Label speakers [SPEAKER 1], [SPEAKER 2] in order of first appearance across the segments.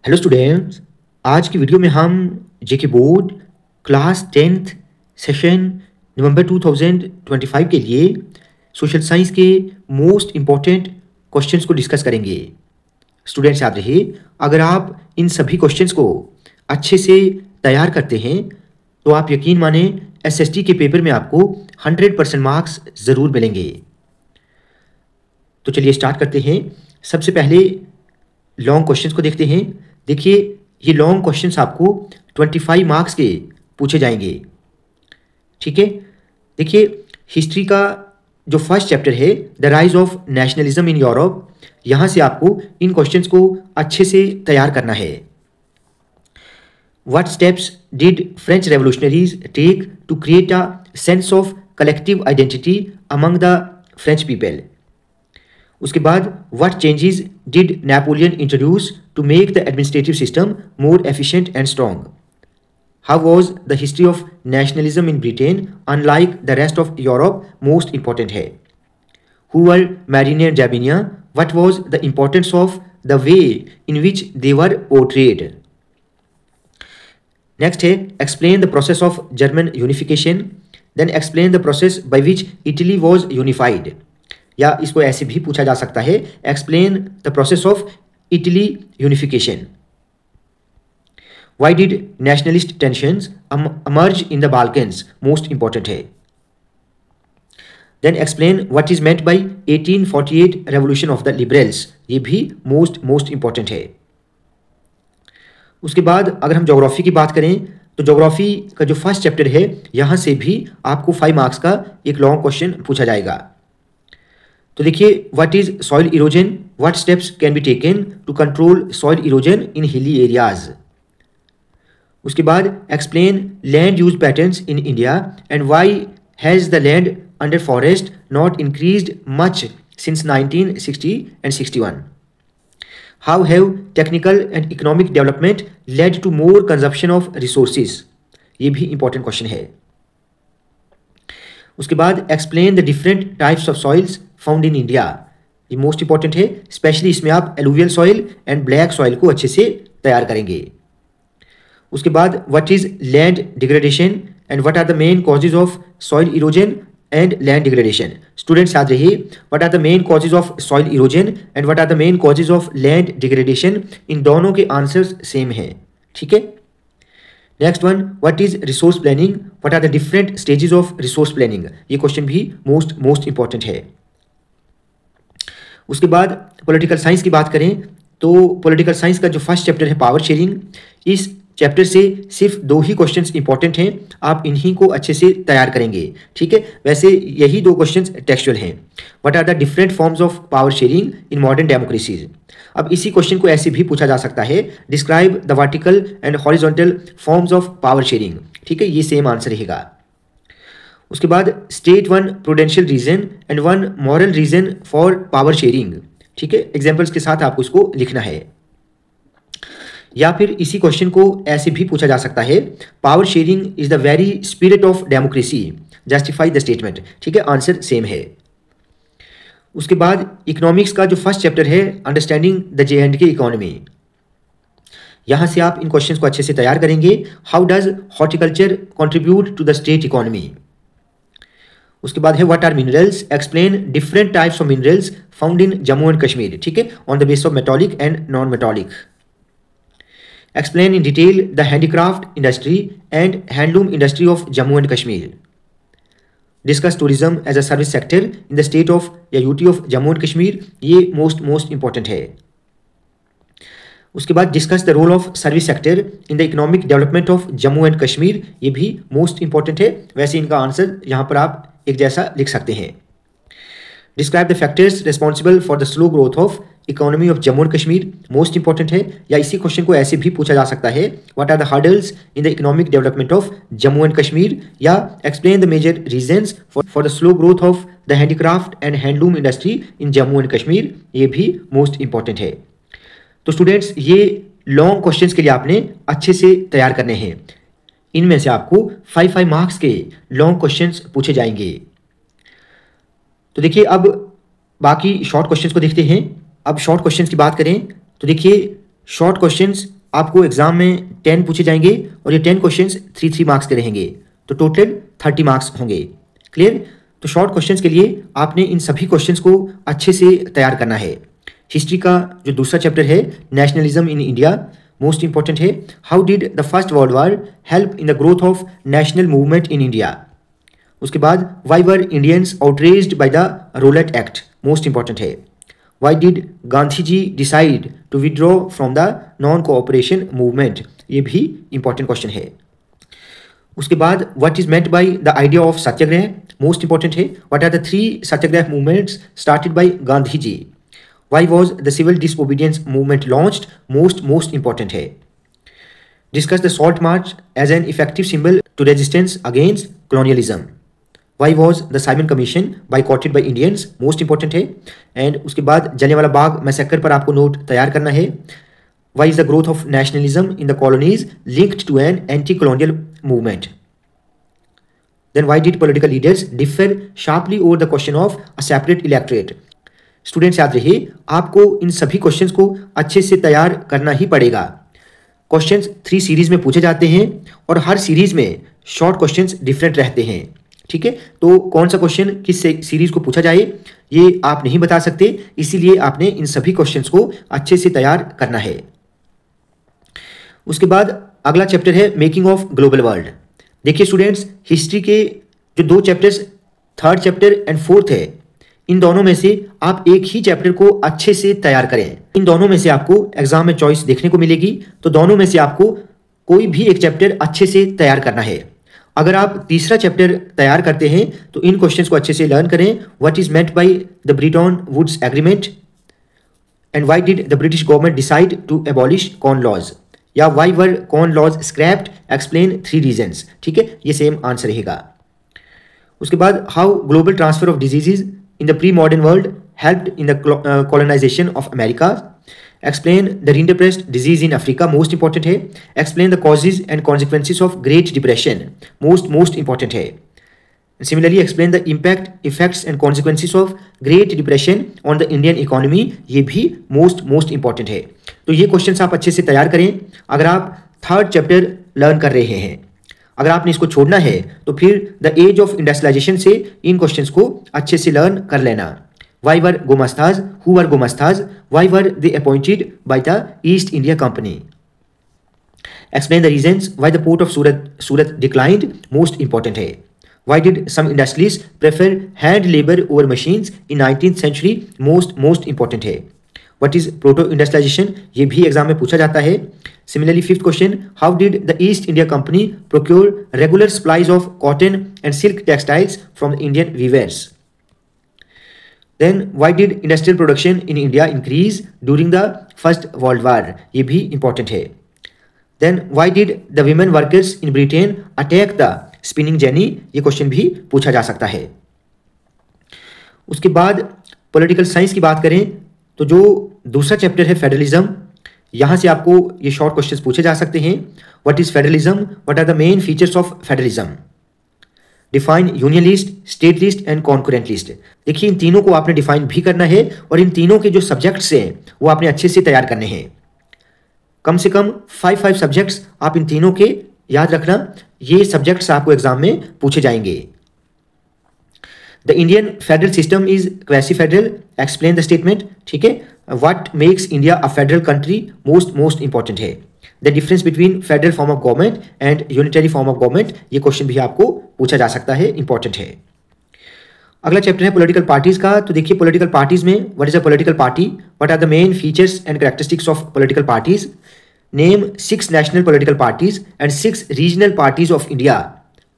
[SPEAKER 1] Hello students. आज की video में हम जेके बोर्ड क्लास 10th सेशन नवंबर 2025 के लिए सोशल साइंस के मोस्ट इम्पॉर्टेंट क्वेश्चंस को डिस्कस करेंगे। स्टूडेंट्स याद रहे, अगर आप इन सभी क्वेश्चंस को अच्छे से तैयार करते हैं तो आप यकीन माने एसएसटी के पेपर में आपको 100% मार्क्स ज़रूर मिलेंगे। तो चलिए स्टार्ट करते हैं। सबसे पहले लॉन्ग क्वेश्चंस को देखते हैं। देखिए, ये लॉन्ग क्वेश्चंस आपको 25 मार्क्स के पूछे जाएंगे। ठीक है, देखिए हिस्ट्री का जो फर्स्ट चैप्टर है the rise of nationalism in Europe, यहाँ से आपको इन क्वेश्चंस को अच्छे से तैयार करना है। What steps did French revolutionaries take to create a sense of collective identity among the French people. उसके बाद what changes did Napoleon introduce to make the administrative system more efficient and strong. How was the history of nationalism in Britain unlike the rest of Europe most important है। Who were Marianne and Germania, what was the importance of the way in which they were portrayed. Next है explain the process of German unification, then explain the process by which Italy was unified, या इसको ऐसे भी पूछा जा सकता है explain the process of Italy unification. Why did nationalist tensions emerge in the Balkans, most important है। Then explain what is meant by 1848 revolution of the liberals, ये भी मोस्ट इंपॉर्टेंट है। उसके बाद अगर हम ज्योग्राफी की बात करें तो ज्योग्राफी का जो फर्स्ट चैप्टर है यहाँ से भी आपको 5 मार्क्स का एक लॉन्ग क्वेश्चन पूछा जाएगा। तो देखिए, what is soil erosion, what steps can be taken to control soil erosion in hilly areas. उसके बाद explain land use patterns in India and why has the land under forest not increased much since 1960 and 61। How have technical and economic development led to more consumption of resources, ये भी important question है। उसके बाद explain the different types of soils found in India, ये most important है, specially इसमें आप alluvial soil and black soil को अच्छे से तैयार करेंगे। उसके बाद what is land degradation and what are the main causes of soil erosion and land degradation. Students याद रहिए, what are the main causes of soil erosion and what are the main causes of land degradation, इन दोनों के answers same हैं। ठीक है, next one, what is resource planning, what are the different stages of resource planning, ये question भी most important है। उसके बाद पॉलिटिकल साइंस की बात करें तो पॉलिटिकल साइंस का जो फर्स्ट चैप्टर है पावर शेयरिंग, इस चैप्टर से सिर्फ 2 ही क्वेश्चंस इंपॉर्टेंट हैं, आप इन्हीं को अच्छे से तैयार करेंगे। ठीक है, वैसे यही 2 क्वेश्चंस टेक्सचुअल हैं। What are the different forms of power sharing in modern democracies. अब इसी क्वेश्चन को ऐसे भी पूछा जा सकता है, describe the vertical and horizontal forms of power sharing. ठीक है, ये सेम आंसर रहेगा। उसके बाद state 1 prudential reason and 1 moral reason for power sharing. ठीक है, एग्जाम्पल्स के साथ आपको इसको लिखना है। या फिर इसी क्वेश्चन को ऐसे भी पूछा जा सकता है, power sharing is the very spirit of democracy, justify the statement. ठीक है, आंसर सेम है। उसके बाद इकोनॉमिक्स का जो फर्स्ट चैप्टर है अंडरस्टैंडिंग द J&K इकोनॉमी, यहाँ से आप इन क्वेश्चंस को अच्छे से तैयार करेंगे। How does horticulture contribute to the state economy. उसके बाद है what are minerals, explain different types of minerals found in Jammu and Kashmir. ठीक है, on the base of metallic and non metallic. Explain in detail the handicraft industry and handloom industry of Jammu and Kashmir. Discuss tourism as a service sector in the state of या UT of Jammu and Kashmir, ये most important है। उसके बाद discuss the role of service sector in the economic development of Jammu and Kashmir, ये भी most important है, वैसे इनका आंसर यहाँ पर आप एक जैसा लिख सकते हैं। Describe the factors responsible for the slow growth of economy of Jammu and Kashmir, most important है। या इसी क्वेश्चन को ऐसे भी पूछा जा सकता है, what are the hurdles in the economic development of Jammu and Kashmir, या explain the major reasons for the slow growth of the handicraft and handloom industry in Jammu and Kashmir, ये भी मोस्ट इंपॉर्टेंट है। तो स्टूडेंट्स, ये लॉन्ग क्वेश्चंस के लिए आपने अच्छे से तैयार करने हैं। इनमें से आपको 5 मार्क्स के लॉन्ग क्वेश्चंस पूछे जाएंगे। तो देखिए, अब बाकी शॉर्ट क्वेश्चंस को देखते हैं। अब शॉर्ट क्वेश्चंस की बात करें तो देखिए, शॉर्ट क्वेश्चंस आपको एग्जाम में 10 पूछे जाएंगे और ये 10 क्वेश्चंस 3 मार्क्स के रहेंगे, तो टोटल 30 मार्क्स होंगे। क्लियर? तो शॉर्ट क्वेश्चंस के लिए आपने इन सभी क्वेश्चंस को अच्छे से तैयार करना है। हिस्ट्री का जो दूसरा चैप्टर है nationalism in India, most important है। How did the first world war help in the growth of national movement in India. उसके बाद why were Indians outraged by the Rowlatt Act, most important है। Why did Gandhi ji decide to withdraw from the non cooperation movement, ये भी important question है। उसके बाद what is meant by the idea of satyagraha, most important है। What are the 3 satyagraha movements started by Gandhi ji. Why was the civil disobedience movement launched, most important है। Discuss the salt march as an effective symbol to resistance against colonialism. Why was the Simon Commission boycotted by Indians? Most important है। And उसके बाद Jallianwala Bagh massacre पर आपको note तैयार करना है। Why is the growth of nationalism in the colonies linked to an anti-colonial movement? Then why did political leaders differ sharply over the question of a separate electorate? Students याद रहे आपको इन सभी questions को अच्छे से तैयार करना ही पड़ेगा। क्वेश्चंस 3 सीरीज में पूछे जाते हैं और हर सीरीज में शॉर्ट क्वेश्चंस डिफरेंट रहते हैं। ठीक है, तो कौन सा क्वेश्चन किस सीरीज को पूछा जाए ये आप नहीं बता सकते, इसीलिए आपने इन सभी क्वेश्चंस को अच्छे से तैयार करना है। उसके बाद अगला चैप्टर है मेकिंग ऑफ ग्लोबल वर्ल्ड। देखिए स्टूडेंट्स, हिस्ट्री के जो 2 chapters, 3rd chapter and 4th है, इन दोनों में से आप एक ही चैप्टर को अच्छे से तैयार करें। इन दोनों में से आपको एग्जाम में चॉइस देखने को मिलेगी, तो दोनों में से आपको कोई भी एक चैप्टर अच्छे से तैयार करना है। अगर आप तीसरा चैप्टर तैयार करते हैं तो इन क्वेश्चंस को अच्छे से लर्न करें। What is meant by the Bretton Woods agreement and why did the British government decide to abolish corn laws, या why were corn laws scrapped, explain 3 reasons. ठीक है, ये सेम आंसर रहेगा। उसके बाद how global transfer of diseases in the pre-modern world helped in the colonization of America. Explain the rinderpest disease in Africa, most important है। Explain the causes and consequences of Great Depression, most important है। Similarly, explain the impact, effects and consequences of Great Depression on the Indian economy, ये भी most important है। तो ये questions आप अच्छे से तैयार करें अगर आप 3rd चैप्टर लर्न कर रहे हैं। अगर आपने इसको छोड़ना है तो फिर द एज ऑफ इंडस्ट्रियलाइजेशन से इन क्वेश्चंस को अच्छे से लर्न कर लेना। Why were gomasthas, who were gomasthas, why were they appointed by the East India Company. Explain the reasons why the port of Surat declined, most important है। Why did some industries prefer hand labour over machines in 19th century, most important है। What is proto industrialisation, ये भी exam में पूछा जाता है। Similarly, 5th question, how did the East India Company procure regular supplies of cotton and silk textiles from the Indian weavers? Then, why did industrial production in India increase during the First World War? ये भी important है। Then, why did the women workers in Britain attack the spinning jenny? ये question भी पूछा जा सकता है। उसके बाद political science की बात करें तो जो दूसरा चैप्टर है फेडरलिज्म, यहाँ से आपको ये शॉर्ट क्वेश्चंस पूछे जा सकते हैं। What is federalism, what are the main features of federalism, define union list, state list and concurrent list. देखिए इन तीनों को आपने डिफाइन भी करना है और इन तीनों के जो सब्जेक्ट्स हैं वो आपने अच्छे से तैयार करने हैं। कम से कम 5 सब्जेक्ट्स आप इन तीनों के याद रखना, ये सब्जेक्ट्स आपको एग्जाम में पूछे जाएंगे। The Indian federal system is quasi federal, explain the statement. ठीक है, what makes India a federal country, most important है। The difference between federal form of government and unitary form of government, ये question भी आपको पूछा जा सकता है, इंपॉर्टेंट है। अगला चैप्टर है पॉलिटिकल पार्टीज का। तो देखिए पॉलिटिकल पार्टीज में what is a political party, what are the main features and characteristics of political parties, name 6 national political parties and 6 regional parties of India,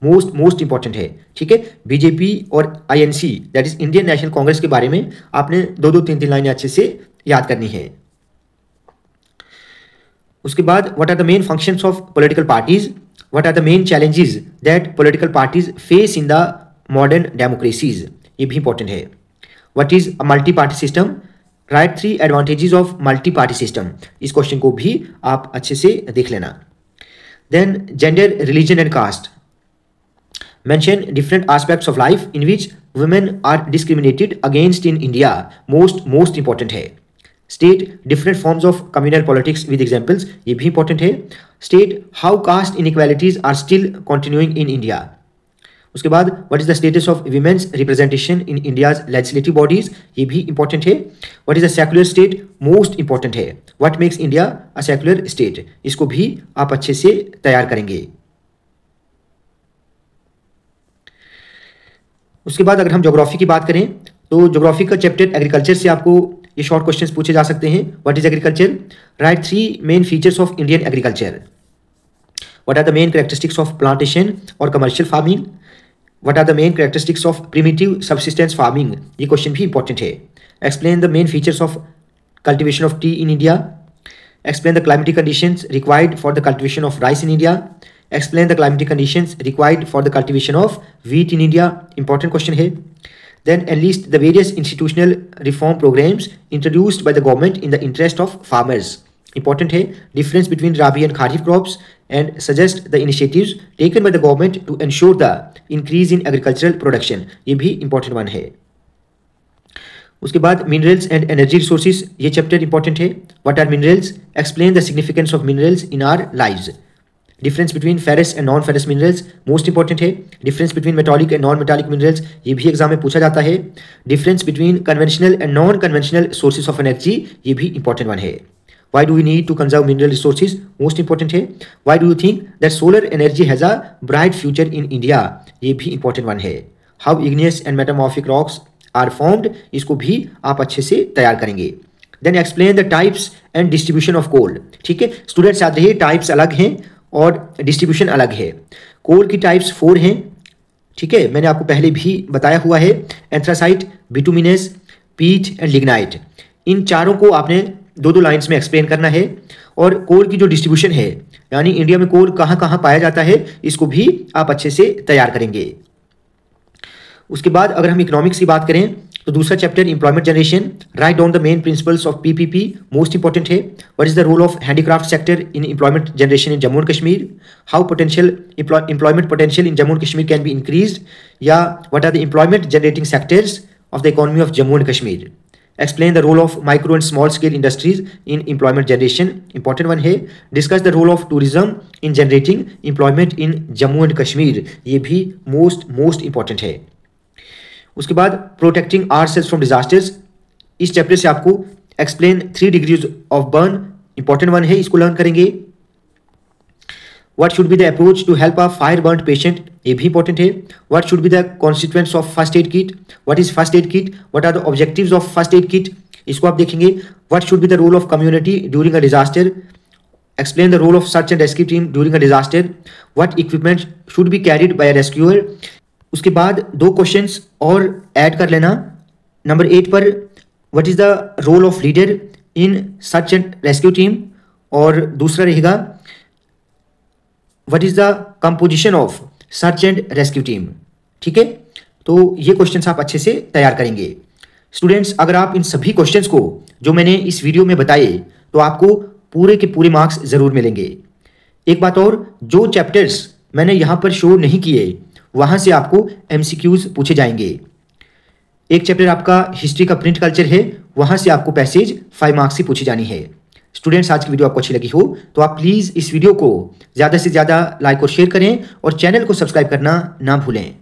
[SPEAKER 1] most important है। ठीक है, BJP और INC that is Indian National Congress के बारे में आपने 2 3 लाइनें अच्छे से याद करनी है। उसके बाद what are the main functions of political parties, what are the main challenges that political parties face in the modern democracies, ये भी इंपॉर्टेंट है। What is a multi party system, write 3 advantages of multi party system, इस question को भी आप अच्छे से देख लेना। Then gender, religion and caste, mention different aspects of life in which women are discriminated against in India, most important है। State different forms of communal politics with examples, ये भी इंपॉर्टेंट है। State how caste inequalities are still continuing in India. उसके बाद what is the status of women's representation in India's legislative bodies, ये भी important है। What is the secular state, most important है। What makes India a secular state, इसको भी आप अच्छे से तैयार करेंगे। उसके बाद अगर हम ज्योग्राफी की बात करें तो ज्योग्राफी का चैप्टर एग्रीकल्चर से आपको ये शॉर्ट क्वेश्चंस पूछे जा सकते हैं। What is agriculture, write 3 main features of Indian agriculture. What are the main characteristics of plantation और commercial farming. What are the main characteristics of primitive subsistence farming, ये question भी इंपॉर्टेंट है। Explain the main features of cultivation of tea in India. Explain the climatic conditions required for the cultivation of rice in India. Explain the climatic conditions required for the cultivation of wheat in India, important question है। Then enlist the various institutional reform programs introduced by the government in the interest of farmers, important है। Difference between Rabi and Kharif crops and suggest the initiatives taken by the government to ensure the increase in agricultural production, ये भी important one है। उसके बाद minerals and energy resources, ये chapter important है। What are minerals? Explain the significance of minerals in our lives। Difference between ferrous and non ferrous minerals, most important है। Difference between metallic and non metallic minerals, ये भी exam में पूछा जाता है। Difference between conventional and non conventional sources of energy, ये भी important one है। Why do we need to conserve mineral resources, most important है। Why do you think that solar energy has a bright future in India, ये भी important one है। How igneous and metamorphic rocks are formed, इसको भी आप अच्छे से तैयार करेंगे। Then explain the types and distribution of coal, ठीक है। स्टूडेंट्स याद रहिए टाइप्स अलग हैं और डिस्ट्रीब्यूशन अलग है। कोल की टाइप्स 4 हैं, ठीक है, मैंने आपको पहले भी बताया हुआ है। एंथ्रासाइट, बिटुमिनस, पीट एंड लिग्नाइट, इन चारों को आपने 2-2 लाइन्स में एक्सप्लेन करना है। और कोल की जो डिस्ट्रीब्यूशन है, यानी इंडिया में कोल कहाँ कहाँ पाया जाता है, इसको भी आप अच्छे से तैयार करेंगे। उसके बाद अगर हम इकोनॉमिक्स की बात करें तो दूसरा chapter employment generation, write down the main principles of PPP, most important है। What is the role of handicraft sector in employment generation in Jammu and Kashmir. How potential employment potential in Jammu and Kashmir can be increased, या what are the employment generating sectors of the economy of Jammu and Kashmir. Explain the role of micro and small scale industries in employment generation, important one है। Discuss the role of tourism in generating employment in Jammu and Kashmir, ये भी most important है। उसके बाद protecting ourselves from disasters, इस chapter से आपको explain 3 degrees of burn, important one है, इसको लर्न करेंगे। What should be the approach to help a fire burn patient, ये भी इंपॉर्टेंट है। What should be the constituents of first aid kit, what is first aid kit, what are the objectives of first aid kit, इसको आप देखेंगे। What should be the role of community during a disaster, explain the role of search and rescue team during a disaster. What equipment should be carried by a rescuer. उसके बाद 2 questions और add कर लेना। Number 8 पर what is the role of leader in search and rescue team, और दूसरा रहेगा what is the composition of search and rescue team, ठीक है। तो ये क्वेश्चंस आप अच्छे से तैयार करेंगे। स्टूडेंट्स, अगर आप इन सभी क्वेश्चंस को जो मैंने इस वीडियो में बताए तो आपको पूरे के पूरे मार्क्स जरूर मिलेंगे। एक बात और, जो चैप्टर्स मैंने यहाँ पर शो नहीं किए वहां से आपको MCQs पूछे जाएंगे। एक चैप्टर आपका हिस्ट्री का प्रिंट कल्चर है, वहां से आपको पैसेज 5 मार्क्स की पूछी जानी है। स्टूडेंट्स, आज की वीडियो आपको अच्छी लगी हो तो आप प्लीज़ इस वीडियो को ज़्यादा से ज़्यादा लाइक और शेयर करें और चैनल को सब्सक्राइब करना ना भूलें।